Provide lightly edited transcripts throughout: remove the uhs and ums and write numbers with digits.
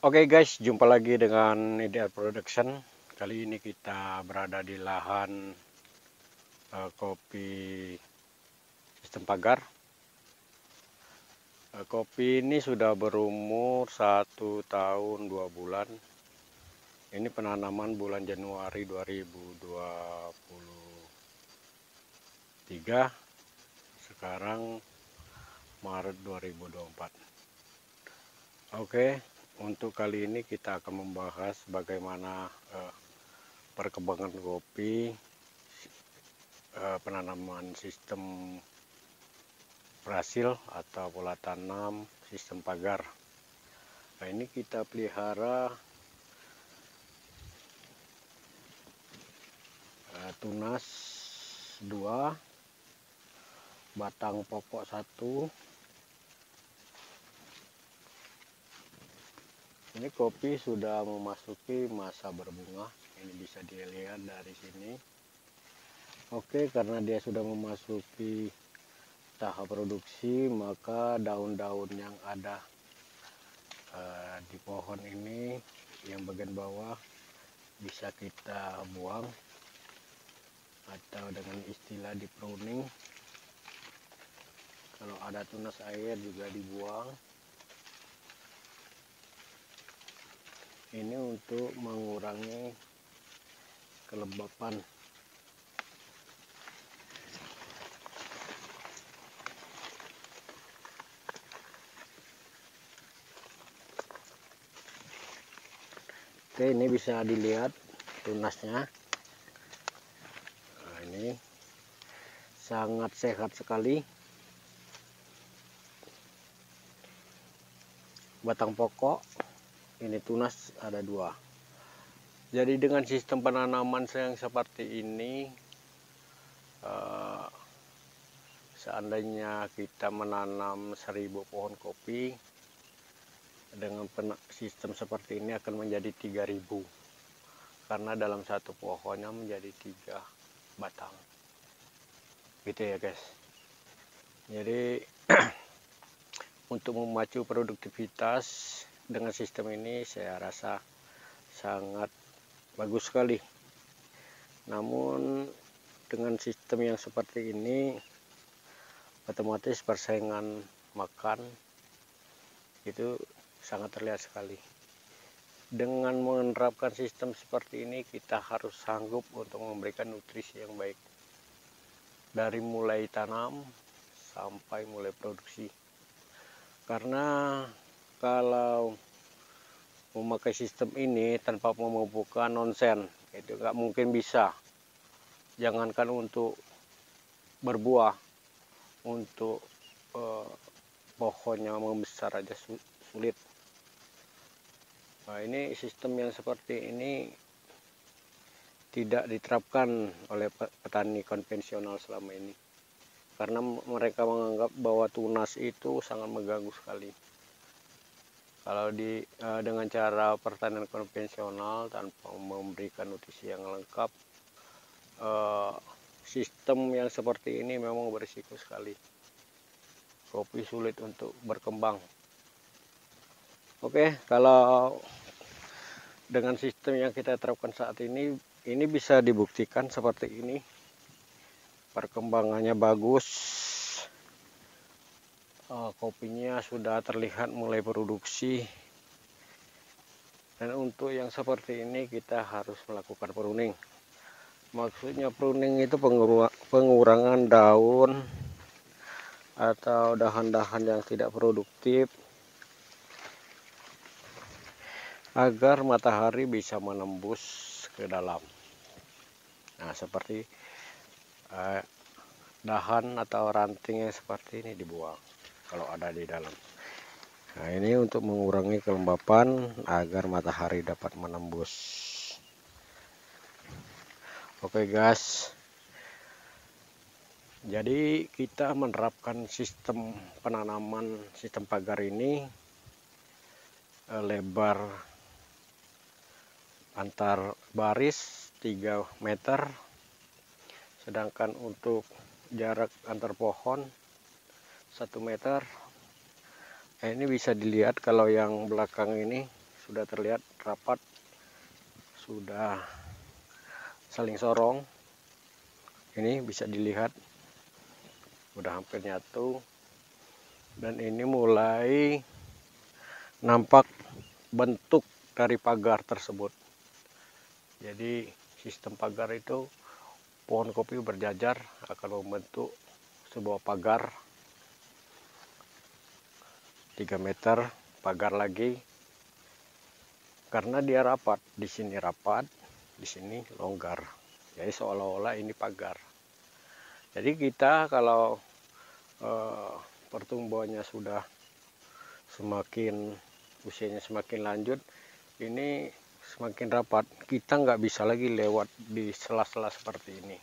Oke guys, jumpa lagi dengan Ideal Production. Kali ini kita berada di lahan kopi sistem pagar. Kopi ini sudah berumur 1 tahun 2 bulan. Ini penanaman bulan Januari 2023. Sekarang Maret 2024. Oke, untuk kali ini kita akan membahas bagaimana perkembangan kopi, penanaman sistem berhasil atau pola tanam sistem pagar. Nah, ini kita pelihara tunas 2, batang pokok 1. Ini kopi sudah memasuki masa berbunga. Ini bisa dilihat dari sini. Oke, karena dia sudah memasuki tahap produksi, maka daun-daun yang ada di pohon ini yang bagian bawah bisa kita buang atau dengan istilah di pruning. Kalau ada tunas air juga dibuang. Ini untuk mengurangi kelembapan. Oke, ini bisa dilihat tunasnya. Nah, ini sangat sehat sekali. Batang pokok ini tunas ada 2. Jadi dengan sistem penanaman yang seperti ini, seandainya kita menanam 1000 pohon kopi, dengan sistem seperti ini akan menjadi 3000, karena dalam satu pohonnya menjadi 3 batang gitu ya guys. Jadi untuk memacu produktivitas dengan sistem ini saya rasa sangat bagus sekali. Namun dengan sistem yang seperti ini otomatis persaingan makan itu sangat terlihat sekali. Dengan menerapkan sistem seperti ini kita harus sanggup untuk memberikan nutrisi yang baik dari mulai tanam sampai mulai produksi. Karena kalau memakai sistem ini tanpa memupukkan nonsen itu nggak mungkin bisa. Jangankan untuk berbuah, untuk pohonnya membesar aja sulit. Nah, ini sistem yang seperti ini tidak diterapkan oleh petani konvensional selama ini, karena mereka menganggap bahwa tunas itu sangat mengganggu sekali. Kalau dengan cara pertanian konvensional tanpa memberikan nutrisi yang lengkap, sistem yang seperti ini memang berisiko sekali. Kopi sulit untuk berkembang. Oke, kalau dengan sistem yang kita terapkan saat ini bisa dibuktikan seperti ini. Perkembangannya bagus. Kopinya sudah terlihat mulai produksi. Dan untuk yang seperti ini kita harus melakukan pruning. Maksudnya pruning itu pengurangan daun atau dahan-dahan yang tidak produktif agar matahari bisa menembus ke dalam. Nah, seperti dahan atau ranting yang seperti ini dibuang kalau ada di dalam. Nah, ini untuk mengurangi kelembapan agar matahari dapat menembus. Oke guys, jadi kita menerapkan sistem penanaman sistem pagar ini lebar antar baris 3 meter, sedangkan untuk jarak antar pohon 1 meter. Nah, ini bisa dilihat kalau yang belakang ini sudah terlihat rapat, sudah saling sorong. Ini bisa dilihat udah hampir nyatu, dan ini mulai nampak bentuk dari pagar tersebut. Jadi sistem pagar itu, pohon kopi berjajar akan membentuk sebuah pagar 3 meter, pagar lagi, karena dia rapat, di sini rapat, di sini longgar. Jadi seolah-olah ini pagar. Jadi kita kalau pertumbuhannya sudah semakin, usianya semakin lanjut, ini semakin rapat, kita nggak bisa lagi lewat di sela-sela seperti ini,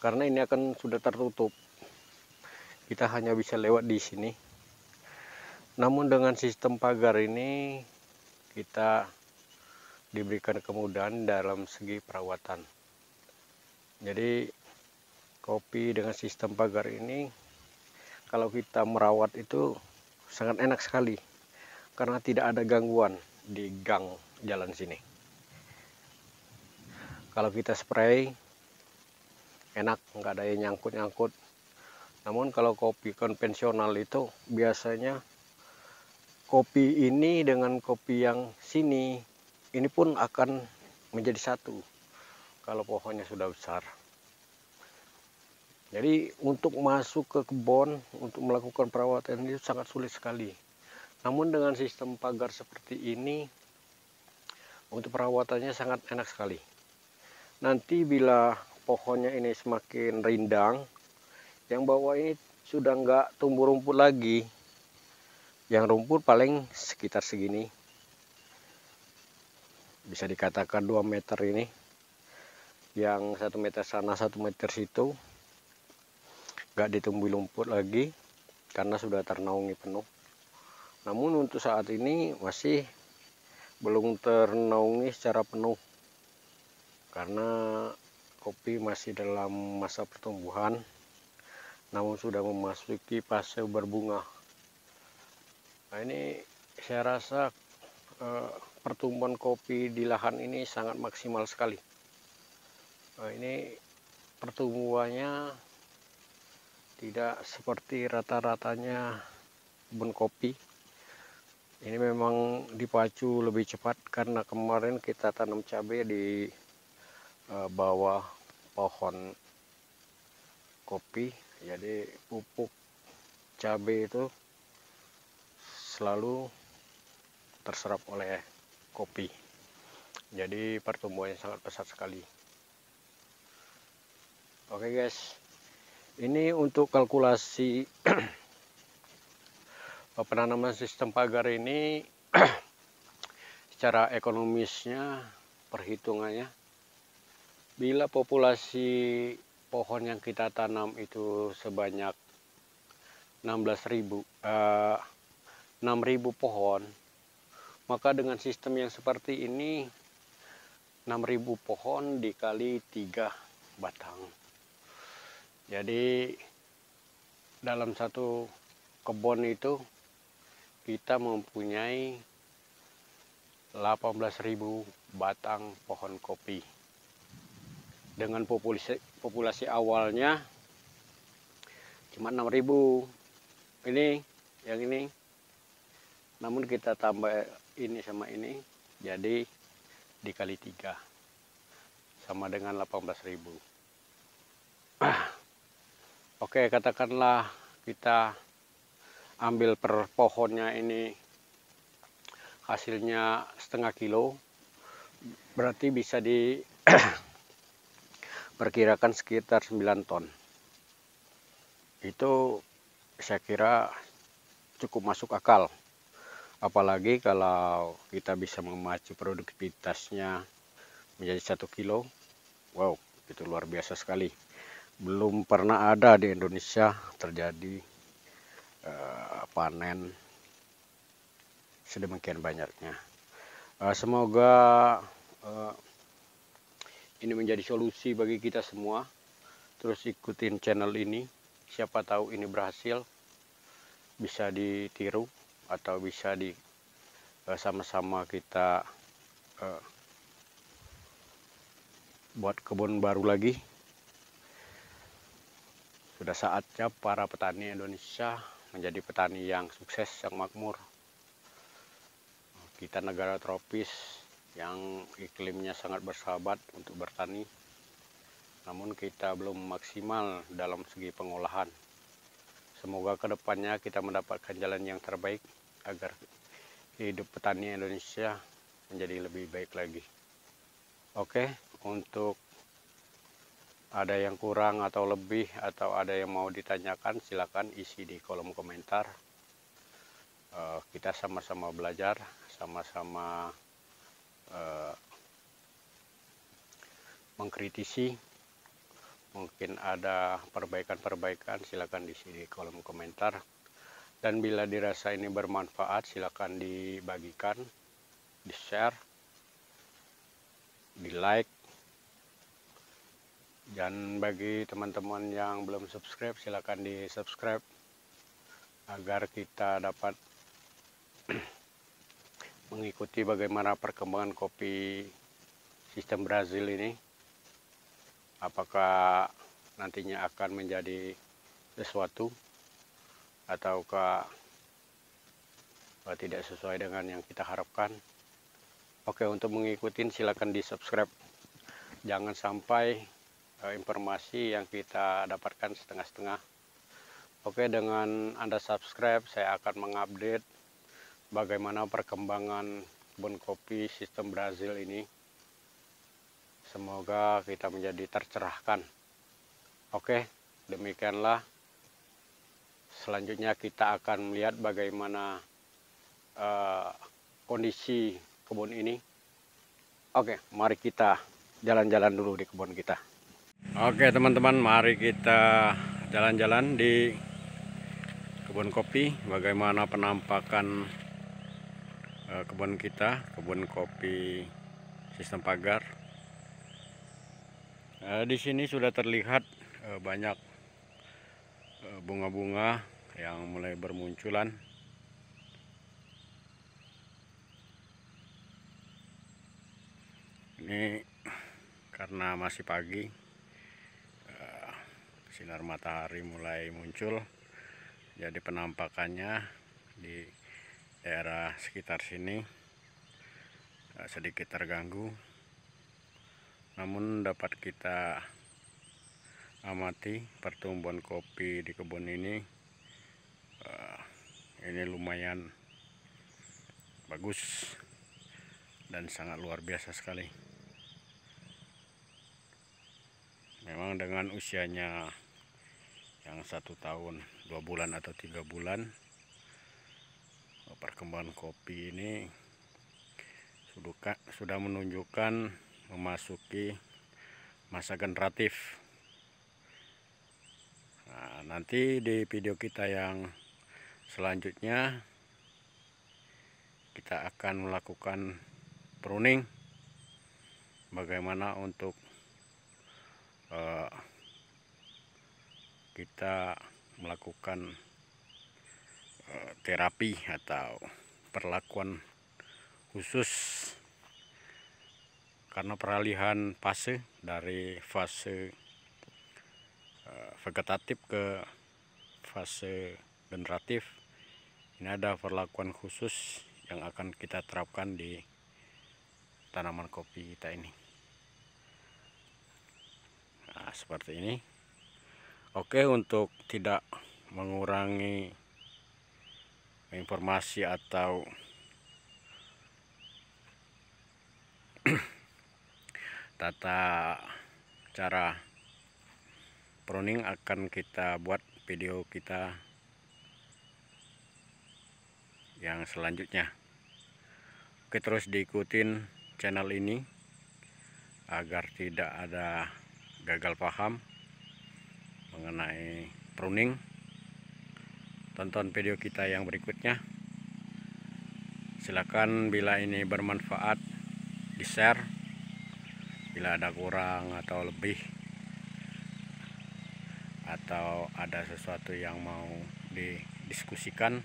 karena ini akan sudah tertutup. Kita hanya bisa lewat di sini. Namun dengan sistem pagar ini kita diberikan kemudahan dalam segi perawatan. Jadi kopi dengan sistem pagar ini, kalau kita merawat itu sangat enak sekali, karena tidak ada gangguan di gang jalan sini. Kalau kita spray enak, nggak ada yang nyangkut-nyangkut. Namun kalau kopi konvensional itu biasanya kopi ini dengan kopi yang sini, ini pun akan menjadi satu kalau pohonnya sudah besar. Jadi untuk masuk ke kebun, untuk melakukan perawatan itu sangat sulit sekali. Namun dengan sistem pagar seperti ini, untuk perawatannya sangat enak sekali. Nanti bila pohonnya ini semakin rindang, yang bawah ini sudah nggak tumbuh rumput lagi. Yang rumput paling sekitar segini, bisa dikatakan 2 meter ini. Yang 1 meter sana, 1 meter situ, nggak ditumbuhi rumput lagi karena sudah ternaungi penuh. Namun untuk saat ini masih belum ternaungi secara penuh, karena kopi masih dalam masa pertumbuhan, namun sudah memasuki fase berbunga. Nah, ini saya rasa pertumbuhan kopi di lahan ini sangat maksimal sekali. Nah, ini pertumbuhannya tidak seperti rata-ratanya kebun kopi. Ini memang dipacu lebih cepat karena kemarin kita tanam cabai di bawah pohon kopi. Jadi pupuk cabai itu selalu terserap oleh kopi. Jadi pertumbuhannya sangat pesat sekali. Oke guys, ini untuk kalkulasi penanaman sistem pagar ini secara ekonomisnya, perhitungannya, bila populasi pohon yang kita tanam itu sebanyak 6.000 pohon, maka dengan sistem yang seperti ini 6.000 pohon dikali 3 batang. Jadi dalam satu kebun itu kita mempunyai 18.000 batang pohon kopi. Dengan populasi awalnya cuma 6.000. Ini yang ini. Namun kita tambah ini sama ini, jadi dikali 3 sama dengan 18.000. Oke, katakanlah kita ambil per pohonnya ini hasilnya setengah kilo, berarti bisa diperkirakan sekitar 9 ton. Itu saya kira cukup masuk akal, apalagi kalau kita bisa memacu produktivitasnya menjadi 1 kilo. Wow, itu luar biasa sekali. Belum pernah ada di Indonesia terjadi panen sedemikian banyaknya. Semoga ini menjadi solusi bagi kita semua. Terus ikutin channel ini, siapa tahu ini berhasil, bisa ditiru atau bisa sama-sama kita buat kebun baru lagi. Sudah saatnya para petani Indonesia menjadi petani yang sukses, yang makmur. Kita negara tropis yang iklimnya sangat bersahabat untuk bertani, namun kita belum maksimal dalam segi pengolahan. Semoga kedepannya kita mendapatkan jalan yang terbaik agar hidup petani Indonesia menjadi lebih baik lagi. Oke, untuk ada yang kurang atau lebih atau ada yang mau ditanyakan, silakan isi di kolom komentar. Kita sama-sama belajar, sama-sama mengkritisi. Mungkin ada perbaikan-perbaikan, silakan diisi di kolom komentar. Dan bila dirasa ini bermanfaat, silakan dibagikan, di-share, di-like. Dan bagi teman-teman yang belum subscribe, silakan di-subscribe agar kita dapat mengikuti bagaimana perkembangan kopi sistem Brazil ini. Apakah nantinya akan menjadi sesuatu ataukah tidak sesuai dengan yang kita harapkan. Oke, untuk mengikuti silakan di-subscribe. Jangan sampai informasi yang kita dapatkan setengah-setengah. Oke, dengan Anda subscribe, saya akan mengupdate bagaimana perkembangan kebun kopi sistem Brazil ini. Semoga kita menjadi tercerahkan. Oke, demikianlah. Selanjutnya kita akan melihat bagaimana kondisi kebun ini. Oke, mari kita jalan-jalan dulu di kebun kita. Oke teman-teman, mari kita jalan-jalan di kebun kopi. Bagaimana penampakan kebun kita, kebun kopi sistem pagar. Di sini sudah terlihat banyak bunga-bunga yang mulai bermunculan. Ini karena masih pagi, sinar matahari mulai muncul, jadi penampakannya di daerah sekitar sini sedikit terganggu. Namun dapat kita amati pertumbuhan kopi di kebun ini lumayan bagus dan sangat luar biasa sekali. Memang dengan usianya yang 1 tahun 2 bulan atau 3 bulan, perkembangan kopi ini sudah menunjukkan memasuki masa generatif. Nah, nanti di video kita yang selanjutnya kita akan melakukan pruning, bagaimana untuk kita melakukan terapi atau perlakuan khusus karena peralihan fase dari fase vegetatif ke fase generatif. Ini ada perlakuan khusus yang akan kita terapkan di tanaman kopi kita ini. Nah, seperti ini. Oke, untuk tidak mengurangi informasi atau tata cara pruning, akan kita buat video kita yang selanjutnya. Oke, terus diikutin channel ini agar tidak ada gagal paham mengenai pruning. Tonton video kita yang berikutnya. Silakan bila ini bermanfaat di-share. Bila ada kurang atau lebih atau ada sesuatu yang mau didiskusikan,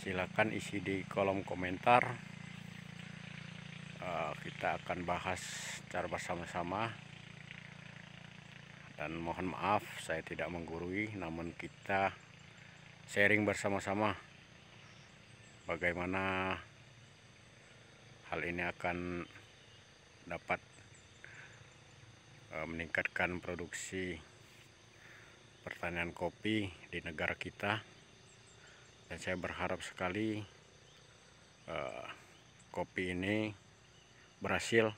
silakan isi di kolom komentar. kita akan bahas secara bersama-sama. Dan mohon maaf saya tidak menggurui, namun kita sharing bersama-sama bagaimana hal ini akan dapat meningkatkan produksi pertanian kopi di negara kita. Dan saya berharap sekali kopi ini berhasil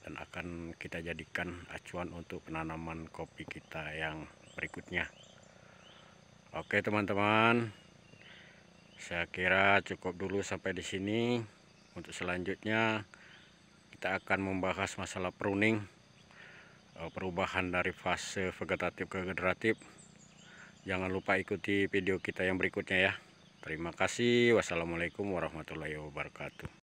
dan akan kita jadikan acuan untuk penanaman kopi kita yang berikutnya. Oke teman-teman, saya kira cukup dulu sampai di sini. Untuk selanjutnya kita akan membahas masalah pruning, perubahan dari fase vegetatif ke generatif. Jangan lupa ikuti video kita yang berikutnya ya. Terima kasih. Wassalamualaikum warahmatullahi wabarakatuh.